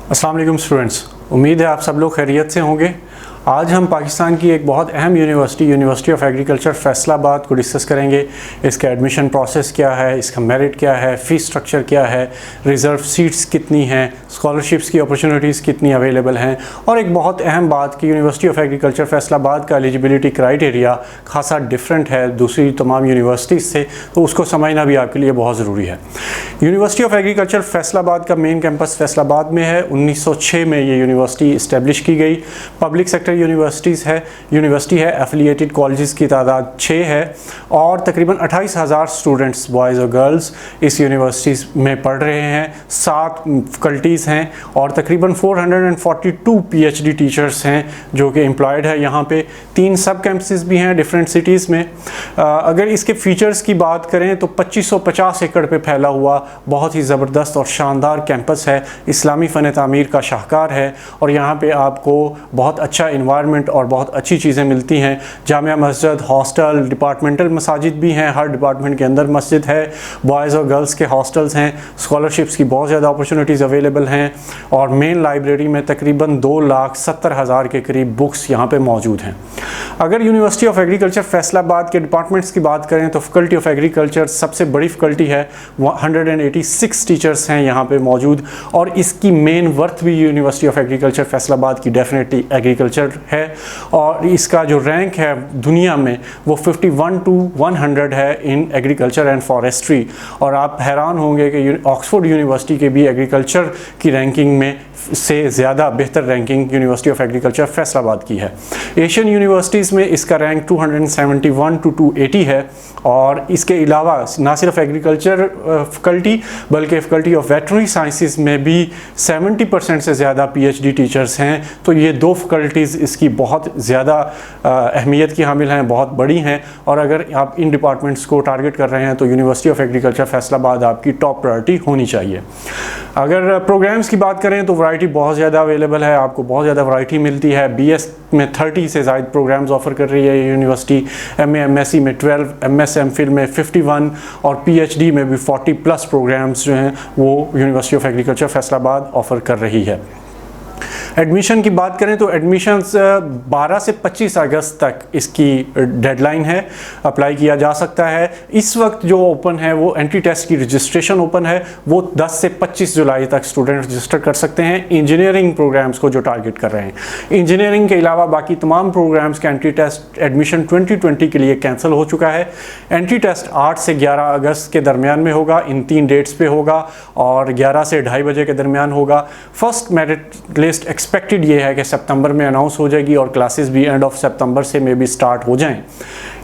अस्सलाम वालेकुम स्टूडेंट्स, उम्मीद है आप सब लोग खैरियत से होंगे। आज हम पाकिस्तान की एक बहुत अहम यूनिवर्सिटी ऑफ एग्रीकल्चर फैसलाबाद को डिस्कस करेंगे। इसका एडमिशन प्रोसेस क्या है, इसका मेरिट क्या है, फ़ीस स्ट्रक्चर क्या है, रिज़र्व सीट्स कितनी हैं, स्कॉलरशिप्स की अपॉर्चुनिटीज़ कितनी अवेलेबल हैं, और एक बहुत अहम बात कि यूनिवर्सिटी ऑफ एग्रीकल्चर फैसलाबाद का एलिजिबिलिटी क्राइटेरिया खासा डिफरेंट है दूसरी तमाम यूनिवर्सिटीज़ से, तो उसको समझना भी आपके लिए बहुत ज़रूरी है। यूनिवर्सिटी ऑफ एग्रीकल्चर फैसलाबाद का मेन कैंपस फैसलाबाद में है। 1906 में ये यूनिवर्सिटी इस्टेब्लिश की गई। पब्लिक सेक्टर यूनिवर्सिटी है। एफिलिएटेड कॉलेजेस की तादाद 6 है और तकरीबन 28,000 स्टूडेंट्स बॉयज़ और गर्ल्स इस यूनिवर्सिटी में पढ़ रहे हैं। 7 फैकल्टीज़ हैं और तकरीबन 442 PhD टीचर्स हैं जो कि एम्प्लॉयड है। यहाँ पे 3 सब कैंपसेस भी हैं डिफरेंट सिटीज़ में। अगर इसके फीचर्स की बात करें तो 2550 एकड़ पे फैला हुआ बहुत ही ज़बरदस्त और शानदार कैंपस है। इस्लामी फ़न तामीर का शाहकार है और यहाँ पे आपको बहुत अच्छा इन्वायरमेंट और बहुत अच्छी चीज़ें मिलती हैं। जामिया मस्जिद, हॉस्टल, डिपार्टमेंटल मसाजिद भी हैं। हर डिपार्टमेंट के अंदर मस्जिद है। बॉयज़ और गर्ल्स के हॉस्टल्स हैं। स्कॉलरशिप्स की बहुत ज़्यादा अपॉर्चुनिटीज़ अवेलेबल हैं और मेन लाइब्रेरी में तकरीबन 2,70,000 के करीब बुक्स यहाँ पे मौजूद हैं। अगर यूनिवर्सिटी ऑफ एग्रीकल्चर फैसलाबाद के डिपार्टमेंट्स की बात करें तो फैकल्टी ऑफ एग्रीकल्चर सबसे बड़ी फैकल्टी है। 186 टीचर्स हैं यहाँ पे मौजूद और इसकी मेन वर्थ भी यूनिवर्सिटी ऑफ एग्रीकल्चर फैसलाबाद की डेफिनेटली एग्रीकल्चर है और इसका जो रैंक है दुनिया में वो 51 to 100 है इन एग्रीकल्चर एंड फॉरेस्ट्री। और आप हैरान होंगे कि ऑक्सफोर्ड यूनिवर्सिटी के भी एग्रीकल्चर की रैंकिंग में से ज़्यादा बेहतर ranking university of agriculture Faisalabad की है। एशियन यूनिवर्सिटीज़ में इसका रैंक 271 to 280 है और इसके अलावा ना सिर्फ एग्रीकल्चर फैकल्टी बल्कि फैकल्टी ऑफ वेटरनरी साइंसेस में भी 70% से ज़्यादा PhD टीचर्स हैं। तो ये 2 फैकल्टीज़ इसकी बहुत ज़्यादा अहमियत की हामिल हैं, बहुत बड़ी हैं और अगर आप इन डिपार्टमेंट्स को टारगेट कर रहे हैं तो यूनिवर्सिटी ऑफ एग्रीकल्चर फैसलाबाद आपकी टॉप प्रायोरिटी होनी चाहिए। अगर प्रोग्राम्स की बात करें तो वैरायटी बहुत ज़्यादा अवेलेबल है, आपको बहुत ज़्यादा वैरायटी मिलती है। BS में 30 से ज़ायद प्रोग्राम्स ऑफ़र कर रही है यूनिवर्सिटी। MA MSc में 12, MS MPhil में 51 और PhD में भी 40+ प्रोग्राम्स जो हैं वो university of agriculture Faisalabad offer कर रही है। एडमिशन की बात करें तो एडमिशन्स 12 से 25 अगस्त तक इसकी डेडलाइन है, अप्लाई किया जा सकता है। इस वक्त जो ओपन है वो एंट्री टेस्ट की रजिस्ट्रेशन ओपन है, वो 10 से 25 जुलाई तक स्टूडेंट रजिस्टर कर सकते हैं। इंजीनियरिंग प्रोग्राम्स को जो टारगेट कर रहे हैं, इंजीनियरिंग के अलावा बाकी तमाम प्रोग्राम्स का एंट्री टेस्ट एडमिशन 2020 के लिए कैंसिल हो चुका है। एंट्री टेस्ट 8 से 11 अगस्त के दरमियान में होगा, इन 3 डेट्स पे होगा और 11 से 2:30 बजे के दरमियान होगा। फर्स्ट मेरिट लिस्ट एक्सपेक्टेड ये है कि सितंबर में अनाउंस हो जाएगी और क्लासेस भी एंड ऑफ सितंबर से मे बी स्टार्ट हो जाएं।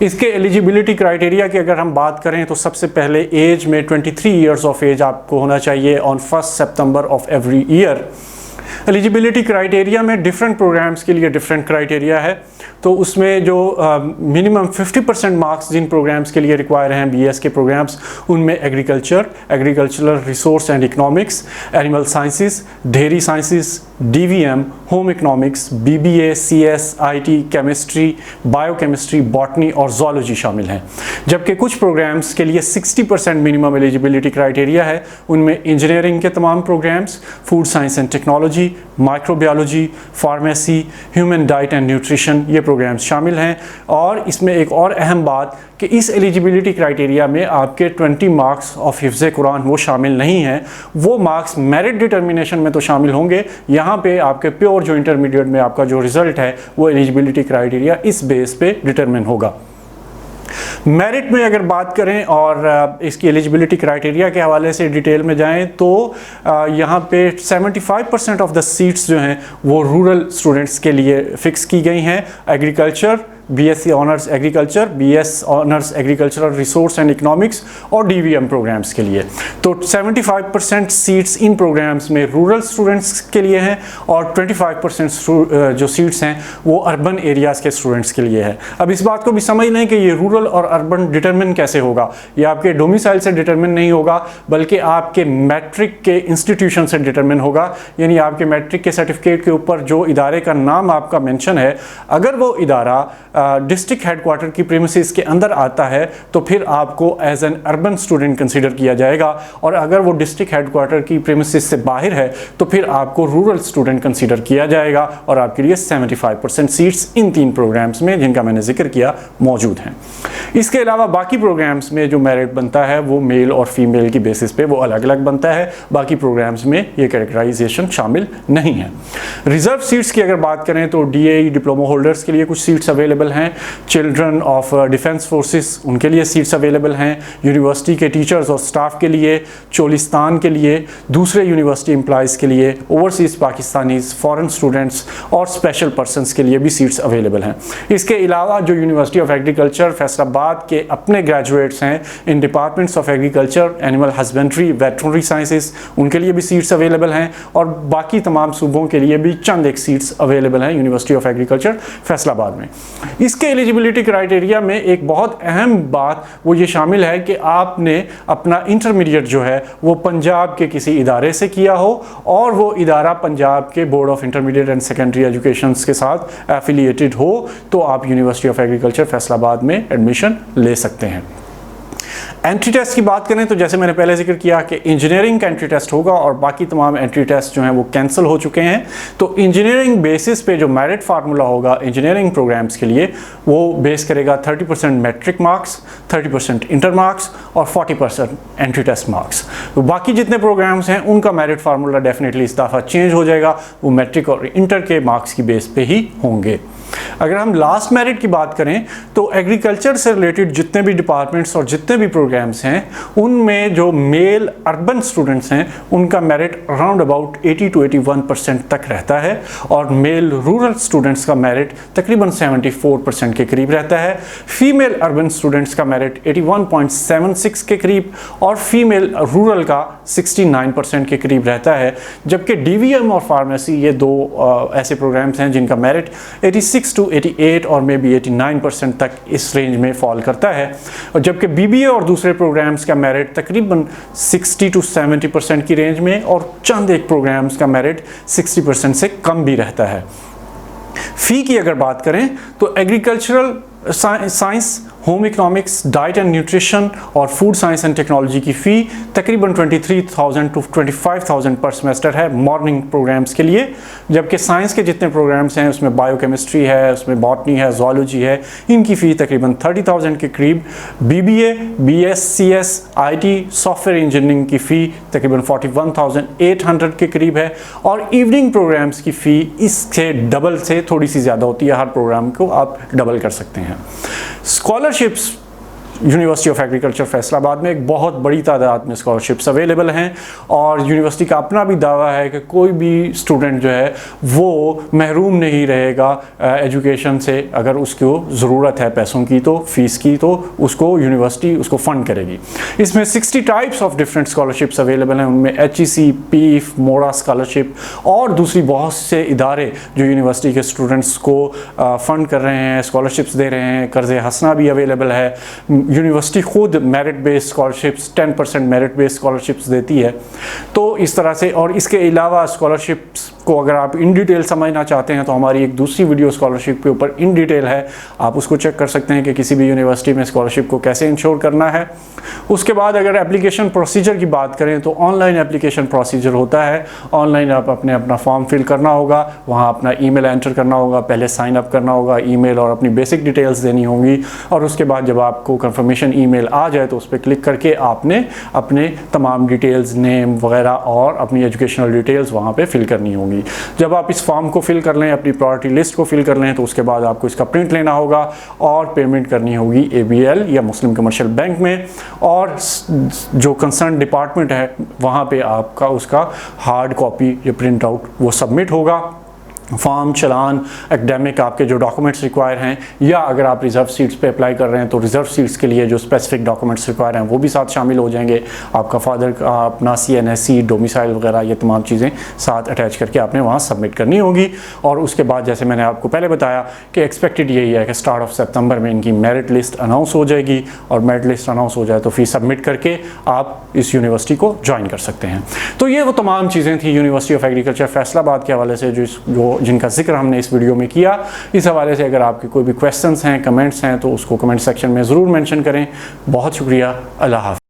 इसके एलिजिबिलिटी क्राइटेरिया की अगर हम बात करें तो सबसे पहले एज में 23 ईयर्स ऑफ एज आपको होना चाहिए on 1 September of every year. Eligibility criteria में डिफरेंट प्रोग्राम्स के लिए डिफरेंट क्राइटेरिया है, तो उसमें जो मिनिमम 50% मार्क्स जिन प्रोग्राम्स के लिए रिक्वायर हैं BS के प्रोग्राम्स, उनमें agricultural resource and economics, animal sciences, dairy sciences, DVM, home economics, BBA, CS, IT, chemistry, biochemistry, botany और जोलॉजी शामिल हैं। जबकि कुछ प्रोग्राम्स के लिए 60% मिनिमम एलिजिबिलिटी क्राइटेरिया है, उनमें इंजीनियरिंग के तमाम programmes, food science and technology, microbiology, pharmacy, human diet and nutrition, ये प्रोग्राम्स शामिल हैं। और इसमें एक और अहम बात कि इस एलिजिबिलिटी क्राइटेरिया में आपके 20 मार्क्स ऑफ हिफ्ज़ कुरान वो शामिल नहीं हैं। वो मार्क्स मेरिट डिटर्मिनेशन में तो शामिल होंगे, यहाँ पे आपके प्योर जो इंटरमीडिएट में आपका जो रिज़ल्ट है वो एलिजिबिलिटी क्राइटेरिया इस बेस पे डिटरमिन होगा। मेरिट में अगर बात करें और इसकी एलिजिबिलिटी क्राइटेरिया के हवाले से डिटेल में जाएं तो यहाँ पे 75% ऑफ द सीट्स जो हैं वो रूरल स्टूडेंट्स के लिए फ़िक्स की गई हैं। Agriculture, BSc honours agriculture, BS honours agricultural resource and economics और DVM प्रोग्राम्स के लिए। तो 75% सीट्स इन प्रोग्राम्स में रूरल स्टूडेंट्स के लिए हैं और 25% जो सीट्स हैं वो अर्बन एरियाज़ के स्टूडेंट्स के लिए है। अब इस बात को भी समझ लें कि ये रूरल और अर्बन डिटरमिन कैसे होगा। ये आपके डोमिसाइल से डिटरमिन नहीं होगा बल्कि आपके मैट्रिक के इंस्टीट्यूशन से डिटरमिन होगा। यानी आपके मैट्रिक के सर्टिफिकेट के ऊपर जो इदारे का नाम आपका मेंशन है, अगर वो इदारा डिस्ट्रिक्ट हेडक्वार्टर की प्रीमिसेस के अंदर आता है तो फिर आपको as an urban student consider किया जाएगा, और अगर वो डिस्ट्रिक्ट हेडक्वार्टर की प्रीमिसेस से बाहर है तो फिर आपको रूरल स्टूडेंट कंसीडर किया जाएगा, और आपके लिए 75% सीट्स इन 3 प्रोग्राम्स में जिनका मैंने जिक्र किया मौजूद हैं। इसके अलावा बाकी प्रोग्राम्स में जो मेरिट बनता है वो मेल और फीमेल की बेसिस पे वो अलग अलग बनता है, बाकी प्रोग्राम्स में ये कैटेगराइजेशन शामिल नहीं है। रिजर्व सीट्स की अगर बात करें तो डीएई डिप्लोमा होल्डर्स के लिए कुछ सीट्स अवेलेबल हैं, चिल्ड्रन ऑफ डिफेंस फोर्सेस उनके लिए सीट्स अवेलेबल हैं, यूनिवर्सिटी के टीचर्स और स्टाफ के लिए, चोलिस्तान के लिए, दूसरे यूनिवर्सिटी एम्प्लॉयज़ के लिए, ओवरसीज़ पाकिस्तानीज़, फॉरेन स्टूडेंट्स और स्पेशल पर्सनस के लिए भी सीट्स अवेलेबल हैं। इसके अलावा जो यूनिवर्सिटी ऑफ एग्रीकल्चर फैसलाबाद के अपने ग्रेजुएट्स हैं इन departments of agriculture, animal husbandry, veterinary sciences, उनके लिए भी सीट्स अवेलेबल हैं, और बाकी तमाम सूबों के लिए भी चंद एक सीट्स अवेलेबल हैं यूनिवर्सिटी ऑफ एग्रीकल्चर फैसलाबाद में। इसके एलिजिबिलिटी क्राइटेरिया में एक बहुत अहम बात वो ये शामिल है कि आपने अपना इंटरमीडिएट जो है वो पंजाब के किसी इदारे से किया हो, और वो इदारा पंजाब के board of intermediate and secondary education के साथ एफिलिएटेड हो तो आप यूनिवर्सिटी ऑफ एग्रीकल्चर फैसलाबाद में एडमिशन ले सकते हैं। एंट्री टेस्ट की बात करें तो जैसे मैंने पहले जिक्र किया कि इंजीनियरिंग का एंट्री टेस्ट होगा और बाकी तमाम एंट्री टेस्ट जो हैं वो कैंसिल हो चुके हैं। तो इंजीनियरिंग बेसिस पे जो मेरिट फार्मूला होगा इंजीनियरिंग प्रोग्राम्स के लिए वो बेस करेगा 30% मैट्रिक मार्क्स, 30% इंटर मार्क्स और 40% एंट्री टेस्ट मार्क्स। तो बाकी जितने प्रोग्राम्स हैं उनका मेरिट फार्मूला डेफिनेटली इस दफ़ा चेंज हो जाएगा, वो मैट्रिक और इंटर के मार्क्स की बेस पे ही होंगे। अगर हम लास्ट मेरिट की बात करें तो एग्रीकल्चर से रिलेटेड जितने भी डिपार्टमेंट्स और जितने भी प्रोग्राम्स हैं उनमें जो मेल अर्बन स्टूडेंट्स हैं उनका मेरिट अराउंड अबाउट 80 to 81% तक रहता है, और मेल रूरल स्टूडेंट्स का मेरिट तकरीबन 74% के करीब रहता है। फीमेल अर्बन स्टूडेंट्स का मेरिट 81.76 के करीब और फीमेल रूरल का 69% के करीब रहता है, जबकि डीवीएम और फार्मेसी ये दो ऐसे प्रोग्राम्स हैं जिनका मेरिट 86 to 88 और मे बी 89% तक इस रेंज में फॉल करता है, और जबकि बीबीए और दूसरे प्रोग्राम्स का मेरिट तकरीबन 60 to 70% की रेंज में, और चंद एक प्रोग्राम्स का मेरिट 60% से कम भी रहता है। फ़ी की अगर बात करें तो agricultural science, home economics, diet and nutrition और फूड साइंस एंड टेक्नोलॉजी की फ़ी तकरीबन 23,000 to 25,000 पर सेमेस्टर है मॉर्निंग प्रोग्राम्स के लिए, जबकि साइंस के जितने प्रोग्राम्स हैं उसमें बायोकेमिस्ट्री है, उसमें बॉटनी है, ज़ूलॉजी है, इनकी फ़ी तकरीबन 30,000 के करीब। BBA, BSCS, IT, software engineering की फ़ी तकरीबन 41,800 के करीब है, और इवनिंग प्रोग्राम्स की फ़ी इससे डबल से थोड़ी सी ज़्यादा होती है, हर प्रोग्राम को आप डबल कर सकते हैं। Scholarships university of agriculture Faisalabad में एक बहुत बड़ी तादाद में स्कॉलरशिप्स अवेलेबल हैं, और यूनिवर्सिटी का अपना भी दावा है कि कोई भी स्टूडेंट जो है वो महरूम नहीं रहेगा एजुकेशन से। अगर उसको ज़रूरत है पैसों की तो फ़ीस की, तो उसको यूनिवर्सिटी उसको फ़ंड करेगी। इसमें 60 types of different scholarships available हैं, उनमें HEC, पीफ, मोरा स्कॉलरशिप और दूसरी बहुत से इदारे जो यूनिवर्सिटी के स्टूडेंट्स को फ़ंड कर रहे हैं, स्कॉलरशिप्स दे रहे हैं। कर्ज़ हसना भी अवेलेबल है। यूनिवर्सिटी खुद merit based scholarships 10% merit based scholarships देती है। तो इस तरह से, और इसके अलावा स्कॉलरशिप्स को अगर आप इन डिटेल समझना चाहते हैं तो हमारी एक दूसरी वीडियो स्कॉलरशिप के ऊपर इन डिटेल है, आप उसको चेक कर सकते हैं कि किसी भी यूनिवर्सिटी में स्कॉलरशिप को कैसे इंश्योर करना है। उसके बाद अगर एप्लीकेशन प्रोसीजर की बात करें तो ऑनलाइन एप्लीकेशन प्रोसीजर होता है। ऑनलाइन आप अपना फॉर्म फिल करना होगा, वहाँ अपना ईमेल एंटर करना होगा, पहले साइन अप करना होगा, ईमेल और अपनी बेसिक डिटेल्स देनी होंगी, और उसके बाद जब आपको कंफर्मेशन ईमेल आ जाए तो उस पर क्लिक करके आपने अपने तमाम डिटेल्स, नेम वगैरह और अपनी एजुकेशनल डिटेल्स वहाँ पे फिल करनी होंगी। जब आप इस फॉर्म को फिल कर लें, अपनी प्रायोरिटी लिस्ट को फिल कर लें, तो उसके बाद आपको इसका प्रिंट लेना होगा और पेमेंट करनी होगी ABL या मुस्लिम कमर्शियल बैंक में, और जो कंसर्न डिपार्टमेंट है वहाँ पे आपका उसका हार्ड कॉपी या प्रिंट आउट वो सबमिट होगा। फॉर्म, चलान, एकेडमिक आपके जो डॉक्यूमेंट्स रिक्वायर हैं, या अगर आप रिज़र्व सीट्स पे अप्लाई कर रहे हैं तो रिज़र्व सीट्स के लिए जो स्पेसिफिक डॉक्यूमेंट्स रिक्वायर हैं वो भी साथ शामिल हो जाएंगे। आपका फादर का अपना CNSC, डोमिसाइल वगैरह ये तमाम चीज़ें साथ अटैच करके आपने वहाँ सबमिट करनी होगी। और उसके बाद जैसे मैंने आपको पहले बताया कि एक्सपेक्टेड यही है कि स्टार्ट ऑफ सितंबर में इनकी मेरिट लिस्ट अनाउंस हो जाएगी, और मेरिट लिस्ट अनाउंस हो जाए तो फ़ीस सबमिट करके आप इस यूनिवर्सिटी को ज्वाइन कर सकते हैं। तो ये वो तमाम चीज़ें थी यूनिवर्सिटी ऑफ एग्रीकल्चर फैसलाबाद के हवाले से जो जिनका जिक्र हमने इस वीडियो में किया। इस हवाले से अगर आपके कोई भी क्वेश्चंस हैं, कमेंट्स हैं, तो उसको कमेंट सेक्शन में ज़रूर मेंशन करें। बहुत शुक्रिया। अल्लाह हाफ़िज़।